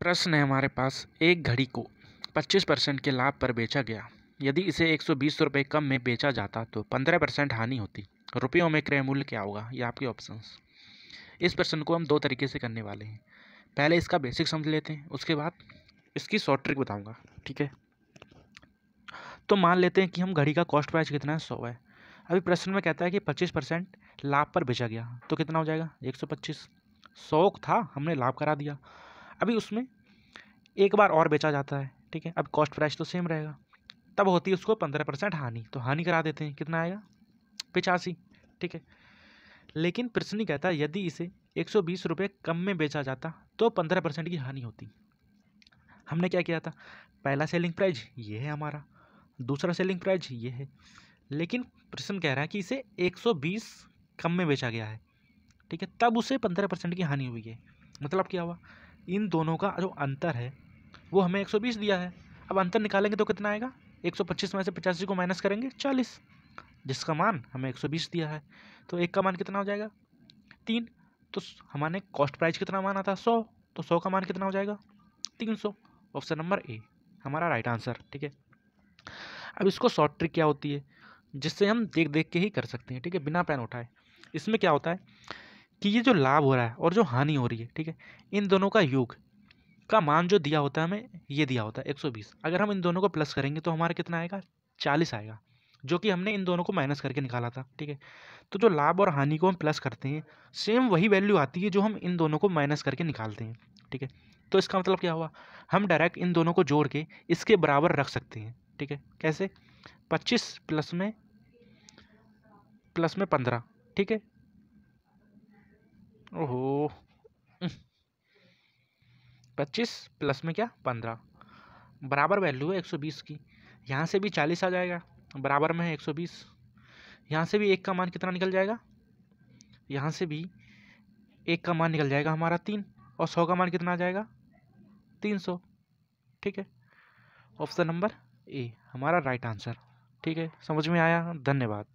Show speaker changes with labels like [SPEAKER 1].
[SPEAKER 1] प्रश्न है हमारे पास, एक घड़ी को 25% के लाभ पर बेचा गया। यदि इसे 120 रुपये कम में बेचा जाता तो 15% हानि होती। रुपयों में क्रय मूल्य क्या होगा? ये आपके ऑप्शंस। इस प्रश्न को हम दो तरीके से करने वाले हैं। पहले इसका बेसिक समझ लेते हैं, उसके बाद इसकी शॉर्ट ट्रिक बताऊंगा। ठीक है, तो मान लेते हैं कि हम घड़ी का कॉस्ट प्राइस कितना है, 100 है। अभी प्रश्न में कहता है कि 25% लाभ पर बेचा गया, तो कितना हो जाएगा? 125। 100 था, हमने लाभ करा दिया। अभी उसमें एक बार और बेचा जाता है, ठीक है, अब कॉस्ट प्राइस तो सेम रहेगा, तब होती है उसको 15% हानि, तो हानि करा देते हैं। कितना आएगा? 85। ठीक है, लेकिन प्रश्न ही कहता है यदि इसे 120 रुपये कम में बेचा जाता तो 15% की हानि होती। हमने क्या किया था? पहला सेलिंग प्राइस ये है हमारा, दूसरा सेलिंग प्राइस ये है, लेकिन प्रश्न कह रहा है कि इसे 120 कम में बेचा गया है, ठीक है, तब उसे 15% की हानि हुई है। मतलब क्या हुआ? इन दोनों का जो अंतर है वो हमें 120 दिया है। अब अंतर निकालेंगे तो कितना आएगा? 125 में से 85 को माइनस करेंगे 40, जिसका मान हमें 120 दिया है। तो एक का मान कितना हो जाएगा? 3। तो हमारे कॉस्ट प्राइस कितना माना था? 100, तो 100 का मान कितना हो जाएगा? 300। ऑप्शन नंबर ए हमारा राइट आंसर। ठीक है, अब इसको शॉर्ट ट्रिक क्या होती है, जिससे हम देख देख के ही कर सकते हैं, ठीक है, बिना पेन उठाए। इसमें क्या होता है कि ये जो लाभ हो रहा है और जो हानि हो रही है, ठीक है, इन दोनों का योग का मान जो दिया होता है हमें, ये दिया होता है 120। अगर हम इन दोनों को प्लस करेंगे तो हमारा कितना आएगा? 40 आएगा, जो कि हमने इन दोनों को माइनस करके निकाला था। ठीक है, तो जो लाभ और हानि को हम प्लस करते हैं, सेम वही वैल्यू आती है जो हम इन दोनों को माइनस करके निकालते हैं। ठीक है, तो इसका मतलब क्या हुआ? हम डायरेक्ट इन दोनों को जोड़ के इसके बराबर रख सकते हैं। ठीक है, कैसे? 25 प्लस में 15। ठीक है, ओहो 25 प्लस में क्या? 15, बराबर वैल्यू है 120 की। यहाँ से भी 40 आ जाएगा, बराबर में है 120। यहाँ से भी एक का मान कितना निकल जाएगा? यहाँ से भी एक का मान निकल जाएगा हमारा 3, और 100 का मान कितना आ जाएगा? 300। ठीक है, ऑप्शन नंबर ए हमारा राइट आंसर। ठीक है, समझ में आया? धन्यवाद।